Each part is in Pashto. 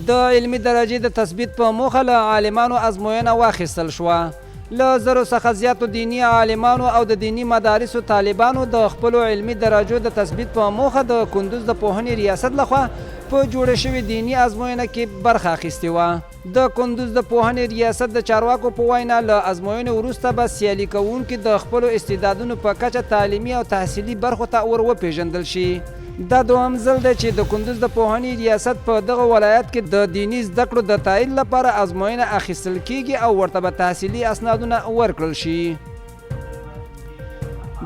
د علمي درجې د تثبیت په موخه له عالمانو ازموینه واخیستل شوه. له زرو څخه زیاتو دیني عالمانو او د دیني مدارسو طالبانو د خپلو علمي درجو د تثبیت په موخه د کندوز د پوهنې ریاست لخوا په جوړه شوې دیني ازموینه کې برخه اخیستې وه. د کندوز د پوهنې ریاست د چارواکو په وینا له ازموینې وروسته به سیالي کوونکي د خپلو استعدادونو په کچه تعلیمي او تحصیلي برخو ته ور وپېژندل شي. دا دوهم ځل دی چې د کندوز د پوهنې ریاست په دغه ولایت کې د دیني زده کړو د تایید لپاره ازموینه اخیستل کیږي او ورته به تحصیلي اسنادونه ورکړل شي.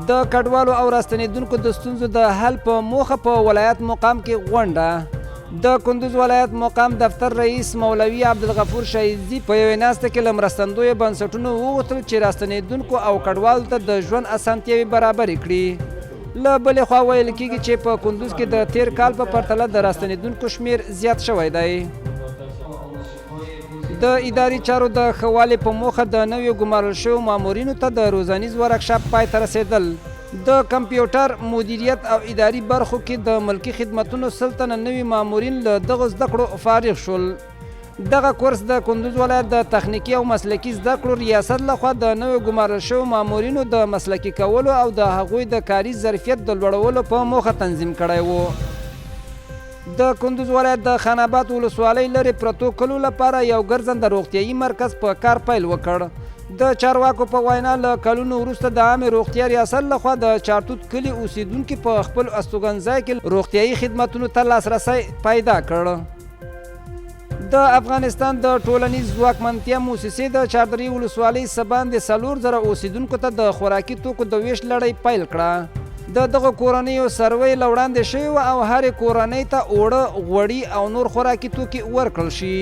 د کډوالو او راستنیدونکو د ستونزو د حل په موخه په ولایت مقام کې غونډه. د کندوز ولایت مقام دفتر رئیس مولوي عبدالغفور شهیدي په یوې ناسته کې له مرستندویو بنسټونو وغوښتل چې راستنیدونکو او کډوالو ته د ژوند اسانتیاوې برابرې کړي. له بلې خوا ویل کېږي چې په کندوز کې د تیر کال په پرتله د راستنیدونکو شمیر زیات شوی دی. د اداري چارو د ښه والي په موخه د نویو ګمارل شویو مامورینو ته د روزنیز ورکشاپ پای ته رسېدل. د کمپیوټر مدیریت او اداري برخو کې د ملکي خدمتونو 100 تنه نوي مامورین له دغو زده کړو فارغ شول. دغه کورس د کندوز ولایت د تخنیکي او مسلکي زده کړو ریاست لخوا د نویو ګمارل شویو مامورینو د مسلکي کولو او د هغوی د کاري ظرفیت د لوړولو په موخه تنظیم کړی و. د کندوز ولایت د خان آباد ولسوالۍ لرې پرتو کلو لپاره یو ګرځنده روغتیایي مرکز په کار پیل وکړ. د چارواکو په وینا له کلونو وروسته د عامې روغتیا ریاست لخوا د چارتوت کلي اوسیدونکي په خپل استوګنځای کې روغتیایي خدمتونو ته لاسرسی پیدا کړ. د افغانستان د ټولنیز ځواکمنتیا موسسې د چاردرې ولسوالۍ څخه باندې 4,000 اوسیدونکو ته د خوراکي توکو د ویش لړۍ پیل کړه. د دغه کورنیو سروې له وړاندې شوې وه او هرې کورنۍ ته اوړه، غوړي او نور خوراکي توکي ورکړل شي.